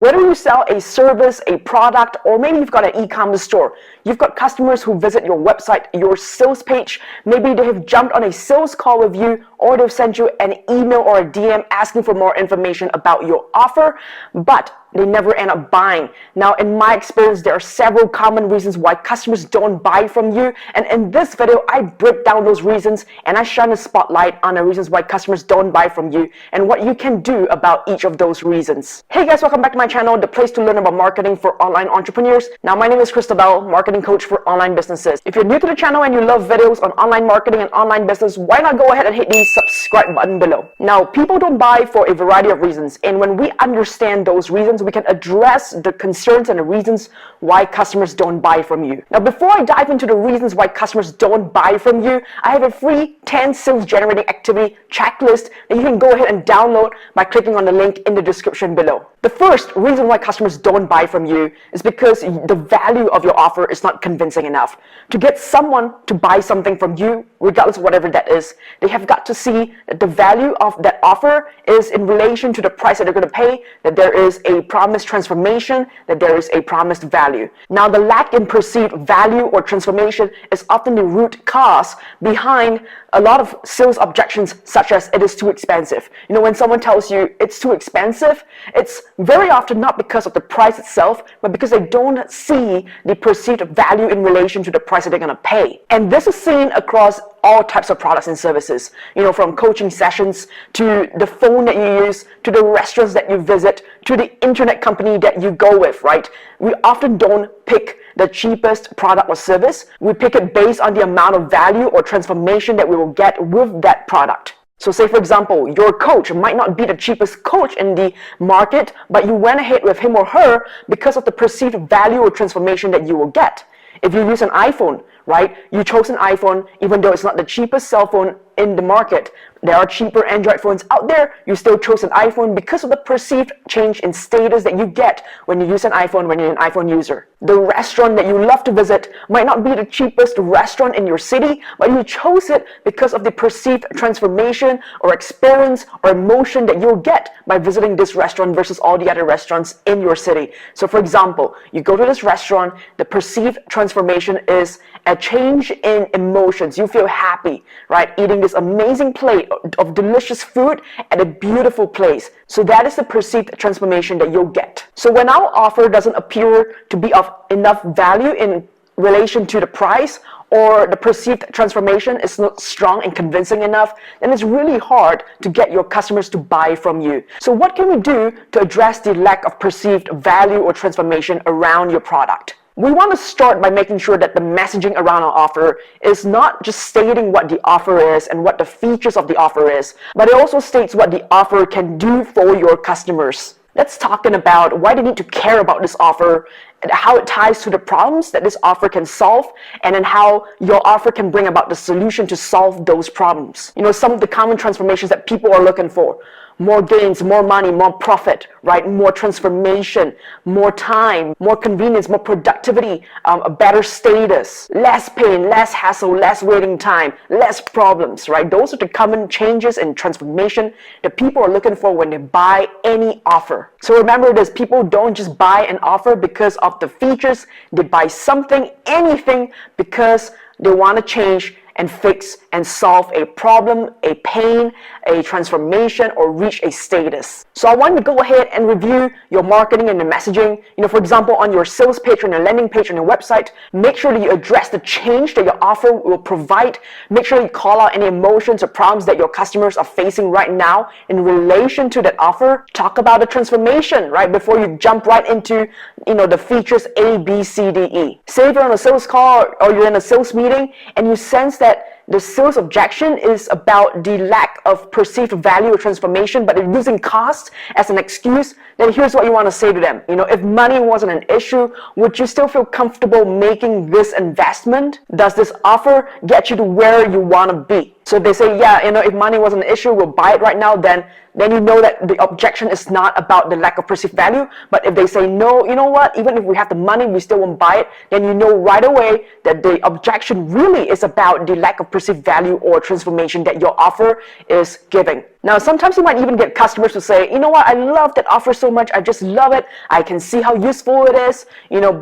Whether you sell a service, a product, or maybe you've got an e-commerce store, you've got customers who visit your website, your sales page, maybe they have jumped on a sales call with you, or they've sent you an email or a DM asking for more information about your offer, but they never end up buying. Now, in my experience, there are several common reasons why customers don't buy from you. And in this video, I break down those reasons and I shine a spotlight on the reasons why customers don't buy from you and what you can do about each of those reasons. Hey guys, welcome back to my channel, the place to learn about marketing for online entrepreneurs. Now, my name is Christabel, marketing coach for online businesses. If you're new to the channel and you love videos on online marketing and online business, why not go ahead and hit the subscribe button below. Now, people don't buy for a variety of reasons. And when we understand those reasons, we can address the concerns and the reasons why customers don't buy from you. Now, before I dive into the reasons why customers don't buy from you, I have a free 10 sales generating activity checklist that you can go ahead and download by clicking on the link in the description below. The first reason why customers don't buy from you is because the value of your offer is not convincing enough. To get someone to buy something from you, regardless of whatever that is, they have got to see that the value of that offer is in relation to the price that they're going to pay, that there is a promised transformation, that there is a promised value. Now, the lack in perceived value or transformation is often the root cause behind a lot of sales objections, such as it is too expensive. You know, when someone tells you it's too expensive, it's very often not because of the price itself, but because they don't see the perceived value in relation to the price that they're going to pay. And this is seen across all types of products and services, you know, from coaching sessions to the phone that you use, to the restaurants that you visit, to the internet company that you go with, right? We often don't pick the cheapest product or service. We pick it based on the amount of value or transformation that we will get with that product. So say, for example, your coach might not be the cheapest coach in the market, but you went ahead with him or her because of the perceived value or transformation that you will get. If you use an iPhone, right, you chose an iPhone even though it's not the cheapest cell phone in the market. There are cheaper Android phones out there. You still chose an iPhone because of the perceived change in status that you get when you use an iPhone, when you're an iPhone user. The restaurant that you love to visit might not be the cheapest restaurant in your city, but you chose it because of the perceived transformation or experience or emotion that you'll get by visiting this restaurant versus all the other restaurants in your city. So for example, you go to this restaurant, the perceived transformation is a change in emotions. You feel happy, right? Eating this amazing plate of delicious food at a beautiful place. So that is the perceived transformation that you'll get. So when our offer doesn't appear to be of enough value in relation to the price, or the perceived transformation is not strong and convincing enough, then it's really hard to get your customers to buy from you. So what can we do to address the lack of perceived value or transformation around your product? We want to start by making sure that the messaging around our offer is not just stating what the offer is and what the features of the offer is, but it also states what the offer can do for your customers. Let's talk about why they need to care about this offer, and how it ties to the problems that this offer can solve, and then how your offer can bring about the solution to solve those problems. You know, some of the common transformations that people are looking for: more gains, more money, more profit, right? More transformation, more time, more convenience, more productivity, a better status, less pain, less hassle, less waiting time, less problems, right? Those are the common changes and transformation that people are looking for when they buy any offer. So remember this, people don't just buy an offer because of the features. They buy something, anything, because they want to change and fix and solve a problem, a pain, a transformation, or reach a status. So I want to go ahead and review your marketing and the messaging. You know, for example, on your sales page, on your landing page, on your website, make sure that you address the change that your offer will provide. Make sure you call out any emotions or problems that your customers are facing right now in relation to that offer. Talk about the transformation, right, before you jump right into, you know, the features A, B, C, D, E. Say if you're on a sales call or you're in a sales meeting and you sense that the sales objection is about the lack of perceived value or transformation, but they're using cost as an excuse, then here's what you want to say to them. You know, if money wasn't an issue, would you still feel comfortable making this investment? Does this offer get you to where you want to be? So if they say, yeah, if money wasn't an issue, we'll buy it right now, then you know that the objection is not about the lack of perceived value. But if they say, no, you know what, even if we have the money, we still won't buy it, then you know right away that the objection really is about the lack of perceived value or transformation that your offer is giving. Now, sometimes you might even get customers who say, you know what, I love that offer so much, I just love it, I can see how useful it is,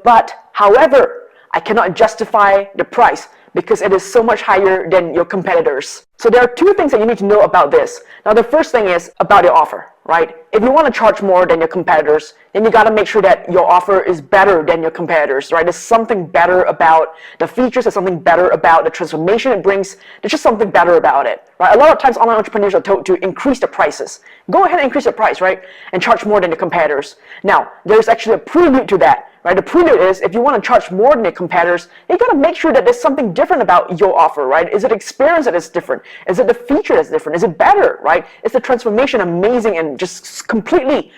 but however, I cannot justify the price because it is so much higher than your competitors. So there are two things that you need to know about this. Now, the first thing is about your offer, right? If you want to charge more than your competitors, then you got to make sure that your offer is better than your competitors, right? There's something better about the features, there's something better about the transformation it brings. There's just something better about it, right? A lot of times online entrepreneurs are told to increase the prices. Go ahead and increase the price, right? And charge more than your competitors. Now, there's actually a prelude to that. Right? The prelude is if you want to charge more than your competitors, you got to make sure that there's something different about your offer, right? Is it experience that is different? Is it the feature that's different? Is it better, right? Is the transformation amazing and just completely,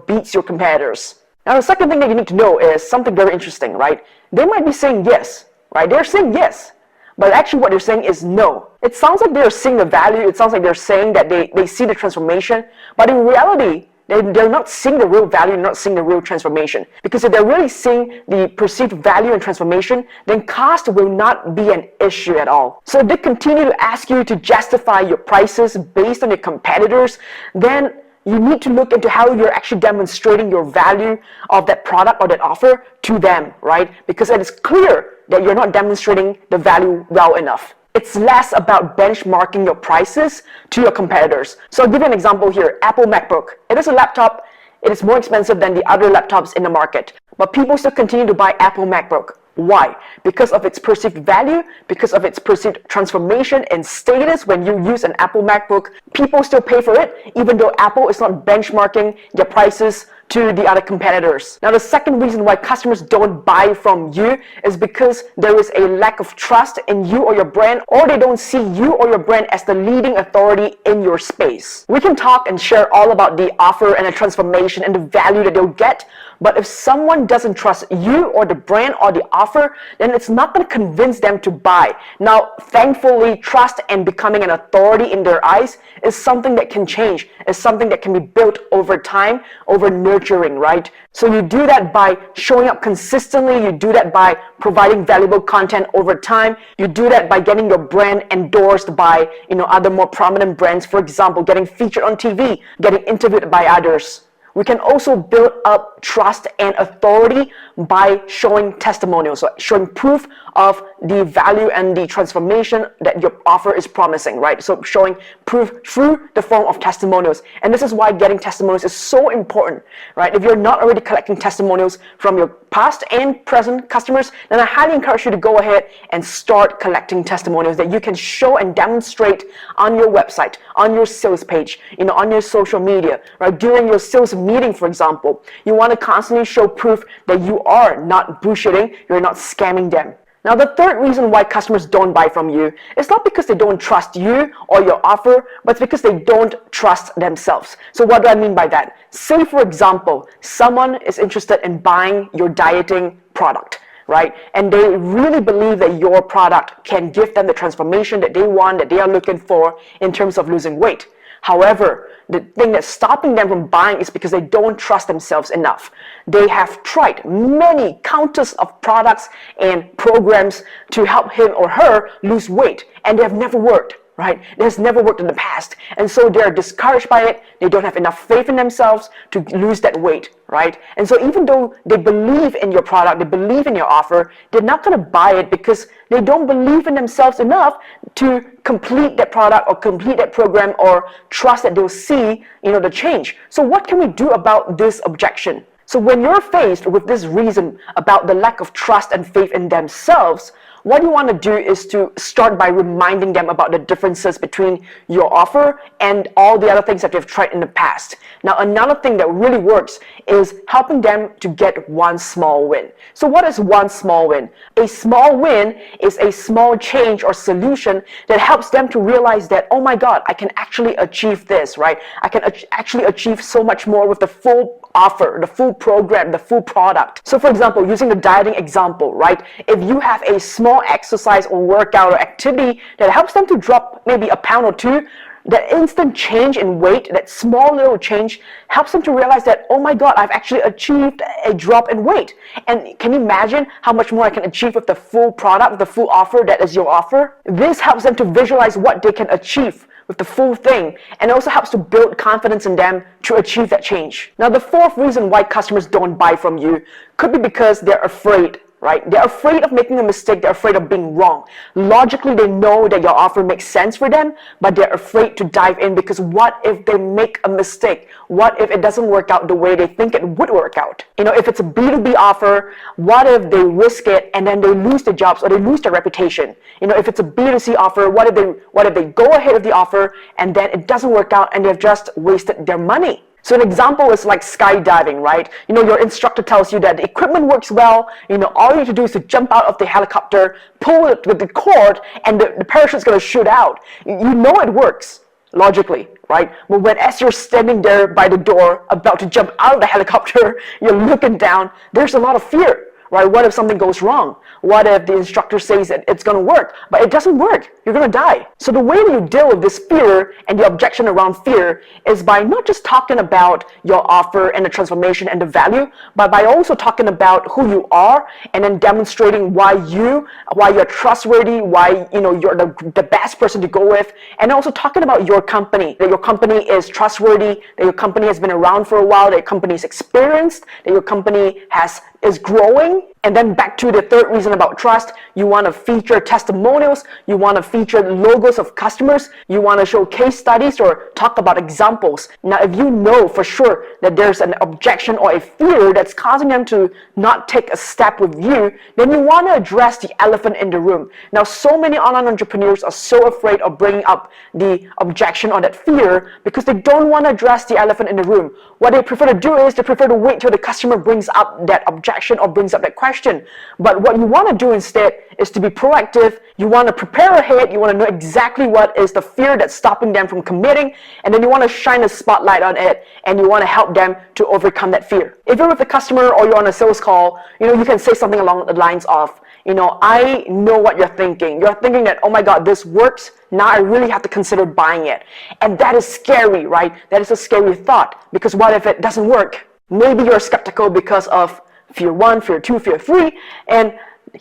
beats your competitors? Now, the second thing that you need to know is something very interesting, right? They might be saying yes, right? They're saying yes, but actually what they're saying is no. It sounds like they're seeing the value. It sounds like they're saying that they see the transformation, but in reality, they're not seeing the real value, not seeing the real transformation. Because if they're really seeing the perceived value and transformation, then cost will not be an issue at all. So if they continue to ask you to justify your prices based on your competitors, then you need to look into how you're actually demonstrating your value of that product or that offer to them, right? Because it is clear that you're not demonstrating the value well enough. It's less about benchmarking your prices to your competitors. So I'll give you an example here. Apple MacBook. It is a laptop. It is more expensive than the other laptops in the market. But people still continue to buy Apple MacBook. Why? Because of its perceived value, because of its perceived transformation and status. When you use an Apple MacBook, people still pay for it, even though Apple is not benchmarking their prices to the other competitors. Now, the second reason why customers don't buy from you is because there is a lack of trust in you or your brand, or they don't see you or your brand as the leading authority in your space. We can talk and share all about the offer and the transformation and the value that they'll get, but if someone doesn't trust you or the brand or the offer, then it's not going to convince them to buy. Now, thankfully, trust and becoming an authority in their eyes is something that can change. It's something that can be built over time, over nurturing, right? So you do that by showing up consistently. You do that by providing valuable content over time. You do that by getting your brand endorsed by, other more prominent brands. For example, getting featured on TV, getting interviewed by others. We can also build up trust and authority by showing testimonials, so showing proof of the value and the transformation that your offer is promising, right? So showing proof through the form of testimonials. And this is why getting testimonials is so important, right? If you're not already collecting testimonials from your past and present customers, then I highly encourage you to go ahead and start collecting testimonials that you can show and demonstrate on your website, on your sales page, on your social media, right? During your sales meeting, for example, you want to constantly show proof that you are not bullshitting, you're not scamming them. Now, the third reason why customers don't buy from you is not because they don't trust you or your offer, but it's because they don't trust themselves. So what do I mean by that? Say, for example, someone is interested in buying your dieting product, right? And they really believe that your product can give them the transformation that they want, that they are looking for in terms of losing weight. However, the thing that's stopping them from buying is because they don't trust themselves enough. They have tried many countless of products and programs to help him or her lose weight, and they have never worked, right? It has never worked in the past. And so they're discouraged by it. They don't have enough faith in themselves to lose that weight, right? And so even though they believe in your product, they believe in your offer, they're not going to buy it because they don't believe in themselves enough to complete that product or complete that program or trust that they'll see, the change. So what can we do about this objection? So when you're faced with this reason about the lack of trust and faith in themselves, what you want to do is to start by reminding them about the differences between your offer and all the other things that they've tried in the past. Now, another thing that really works is helping them to get one small win. So what is one small win? A small win is a small change or solution that helps them to realize that, oh my God, I can actually achieve this, right? I can actually achieve so much more with the full offer, the full program, the full product. So for example, using the dieting example, right? If you have a small small exercise or workout or activity that helps them to drop maybe a pound or two, that instant change in weight, that small little change helps them to realize that, oh my God, I've actually achieved a drop in weight. And can you imagine how much more I can achieve with the full product, with the full offer that is your offer? This helps them to visualize what they can achieve with the full thing, and it also helps to build confidence in them to achieve that change. Now, the fourth reason why customers don't buy from you could be because they're afraid. Right? They're afraid of making a mistake. They're afraid of being wrong. Logically, they know that your offer makes sense for them, but they're afraid to dive in because what if they make a mistake? What if it doesn't work out the way they think it would work out? If it's a B2B offer, what if they risk it and then they lose their jobs or they lose their reputation? If it's a B2C offer, what if they go ahead with the offer and then it doesn't work out and they've just wasted their money? So an example is like skydiving, right? Your instructor tells you that the equipment works well, all you need to do is to jump out of the helicopter, pull it with the cord, and the parachute's gonna shoot out. You know it works, logically, right? But as you're standing there by the door, about to jump out of the helicopter, you're looking down, there's a lot of fear. Right? What if something goes wrong? What if the instructor says that it's going to work, but it doesn't work? You're going to die. So the way that you deal with this fear and the objection around fear is by not just talking about your offer and the transformation and the value, but by also talking about who you are and then demonstrating why you're trustworthy, why you're the best person to go with, and also talking about your company, that your company is trustworthy, that your company has been around for a while, that your company is experienced, that your company is growing. And then back to the third reason about trust, you want to feature testimonials, you want to feature logos of customers, you want to show case studies or talk about examples. Now, if you know for sure that there's an objection or a fear that's causing them to not take a step with you, then you want to address the elephant in the room. Now, so many online entrepreneurs are so afraid of bringing up the objection or that fear because they don't want to address the elephant in the room. What they prefer to do is they prefer to wait till the customer brings up that objection or brings up that question. But what you want to do instead is to be proactive. You want to prepare ahead. You want to know exactly what is the fear that's stopping them from committing, and then you want to shine a spotlight on it, and you want to help them to overcome that fear. If you're with a customer or you're on a sales call, you can say something along the lines of, I know what you're thinking. You're thinking that, oh my God, this works. Now I really have to consider buying it. And that is scary, right? That is a scary thought, because what if it doesn't work? Maybe you're skeptical because of fear 1, fear 2, fear 3, and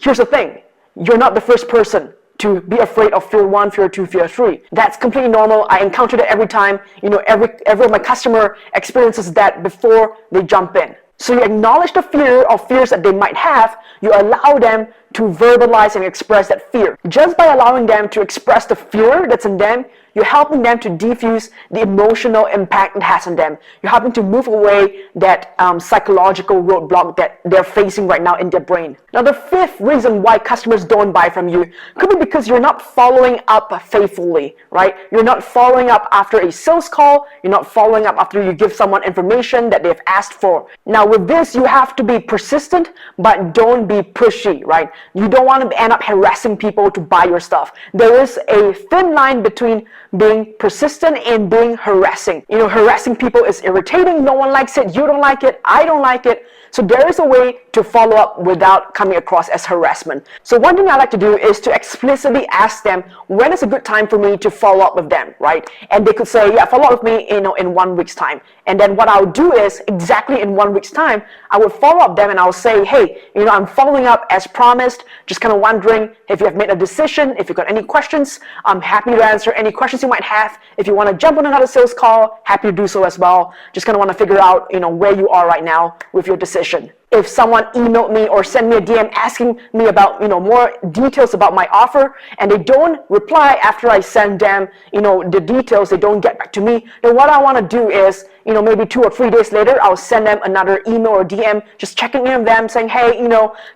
here's the thing, you're not the first person to be afraid of fear 1, fear 2, fear 3. That's completely normal. I encounter that every time. Every of my customer experiences that before they jump in. So you acknowledge the fear or fears that they might have, you allow them to verbalize and express that fear. Just by allowing them to express the fear that's in them, you're helping them to diffuse the emotional impact it has on them. You're helping to move away that psychological roadblock that they're facing right now in their brain. Now, the fifth reason why customers don't buy from you could be because you're not following up faithfully, right? You're not following up after a sales call. You're not following up after you give someone information that they've asked for. Now, with this, you have to be persistent, but don't be pushy, right? You don't want to end up harassing people to buy your stuff. There is a thin line between being persistent and being harassing. Harassing people is irritating. No one likes it. You don't like it. I don't like it. So there is a way to follow up without coming across as harassment. So one thing I like to do is to explicitly ask them, when is a good time for me to follow up with them, right? And they could say, yeah, follow up with me in 1 week's time. And then what I'll do is, exactly in 1 week's time, I will follow up them and I'll say, hey, I'm following up as promised, just kind of wondering if you have made a decision, if you've got any questions. I'm happy to answer any questions you might have. If you want to jump on another sales call, happy to do so as well. Just kind of want to figure out, where you are right now with your decision. If someone emailed me or sent me a DM asking me about, more details about my offer, and they don't reply after I send them, the details, they don't get back to me, then what I want to do is, maybe 2 or 3 days later, I'll send them another email or DM, just checking in with them, saying, hey,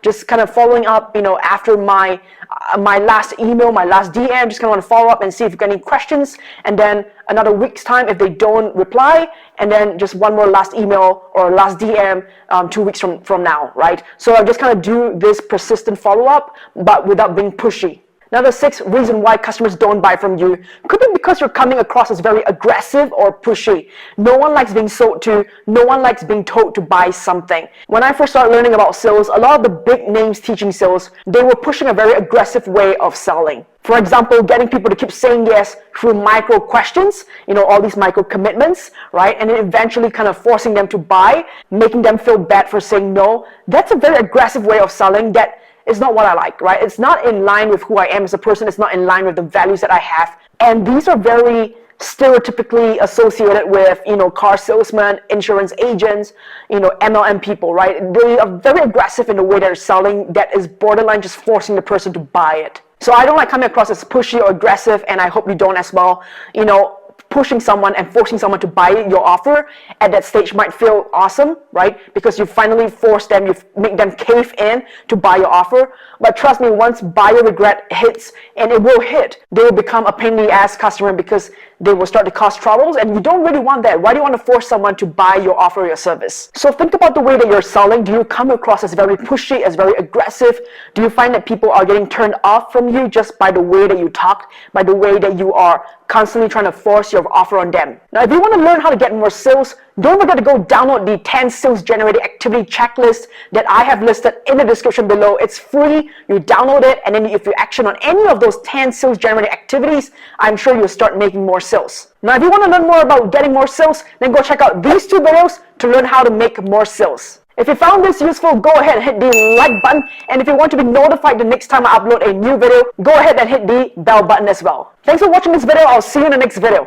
just kind of following up, after my last email, my last DM, just kind of want to follow up and see if you've got any questions, and then another week's time if they don't reply, and then just one more last email or last DM 2 weeks from now, right? So I just kind of do this persistent follow-up, but without being pushy. Now, the sixth reason why customers don't buy from you could be because you're coming across as very aggressive or pushy. No one likes being sold to. No one likes being told to buy something. When I first started learning about sales, a lot of the big names teaching sales, they were pushing a very aggressive way of selling. For example, getting people to keep saying yes through micro questions, all these micro commitments, right? And then eventually kind of forcing them to buy, making them feel bad for saying no. That's a very aggressive way of selling that is not what I like, right? It's not in line with who I am as a person. It's not in line with the values that I have. And these are very stereotypically associated with, car salesmen, insurance agents, MLM people, right? They are very aggressive in the way they're selling that is borderline just forcing the person to buy it. So I don't like coming across as pushy or aggressive, and I hope you don't as well. Pushing someone and forcing someone to buy your offer at that stage might feel awesome, right? Because you finally force them, you make them cave in to buy your offer. But trust me, once buyer regret hits, and it will hit, they will become a pain in the ass customer because they will start to cause troubles, and you don't really want that. Why do you want to force someone to buy your offer or your service? So think about the way that you're selling. Do you come across as very pushy, as very aggressive? Do you find that people are getting turned off from you just by the way that you talk, by the way that you are constantly trying to force your offer on them? Now, if you want to learn how to get more sales, don't forget to go download the 10 sales generating activity checklist that I have listed in the description below. It's free. You download it, and then if you action on any of those 10 sales generating activities, I'm sure you'll start making more sales. Now, if you want to learn more about getting more sales, then go check out these 2 videos to learn how to make more sales. If you found this useful, go ahead and hit the like button. And if you want to be notified the next time I upload a new video, go ahead and hit the bell button as well. Thanks for watching this video. I'll see you in the next video.